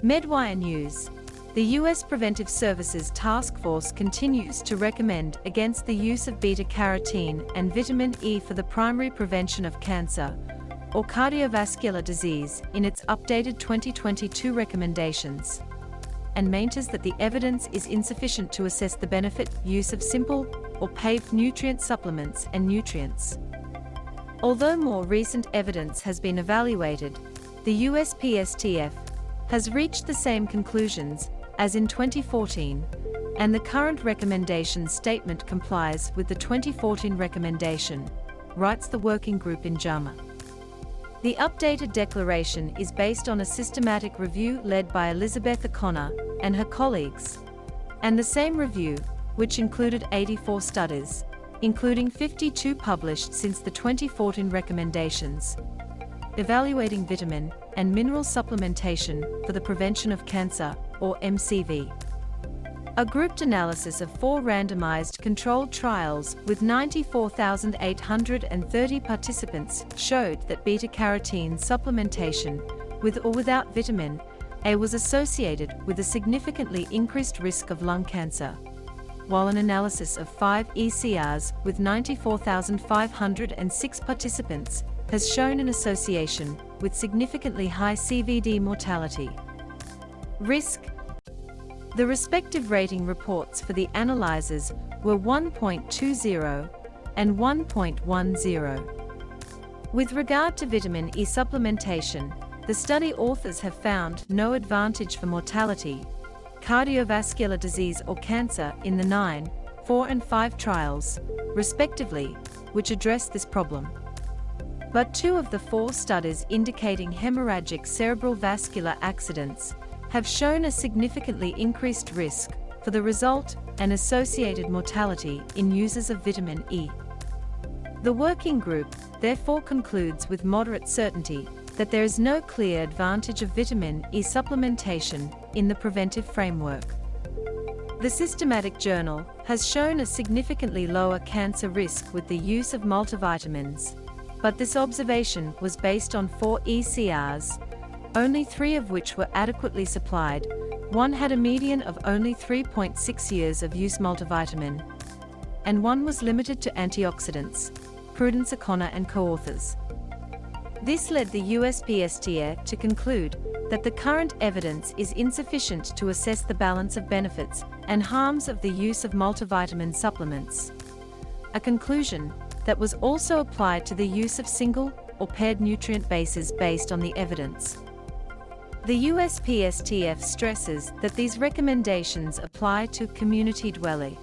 Medwirenews. The US Preventive Services Taskforce continues to recommend against the use of beta-carotene and vitamin E for the primary prevention of cancer or cardiovascular disease in its updated 2022 recommendations, and maintains that the evidence is insufficient to assess the benefit use of simple or paved nutrient supplements and nutrients. Although more recent evidence has been evaluated, the USPSTF has reached the same conclusions as in 2014, and the current recommendation statement complies with the 2014 recommendation, writes the working group in Jama. The updated declaration is based on a systematic review led by Elizabeth O'Connor and her colleagues, and the same review, which included 84 studies, including 52 published since the 2014 recommendations, evaluating vitamin and mineral supplementation for the prevention of cancer, or MCV. A grouped analysis of 4 randomized controlled trials with 94,830 participants showed that beta-carotene supplementation with or without vitamin A was associated with a significantly increased risk of lung cancer, while an analysis of 5 ECRs with 94,506 participants has shown an association with significantly high CVD mortality risk. The respective rating reports for the analyzers were 1.20 and 1.10. With regard to vitamin E supplementation, the study authors have found no advantage for mortality, cardiovascular disease or cancer in the 9, 4 and 5 trials, respectively, which address this problem. But 2 of the 4 studies indicating hemorrhagic cerebral vascular accidents have shown a significantly increased risk for the result and associated mortality in users of vitamin E. The working group therefore concludes with moderate certainty that there is no clear advantage of vitamin E supplementation in the preventive framework. The systematic journal has shown a significantly lower cancer risk with the use of multivitamins, but this observation was based on 4 ECRs, only 3 of which were adequately supplied. 1 had a median of only 3.6 years of use multivitamin, and 1 was limited to antioxidants, Prudence O'Connor and co-authors. This led the USPSTF to conclude that the current evidence is insufficient to assess the balance of benefits and harms of the use of multivitamin supplements, a conclusion that was also applied to the use of single or paired nutrient bases based on the evidence. The USPSTF stresses that these recommendations apply to community dwelling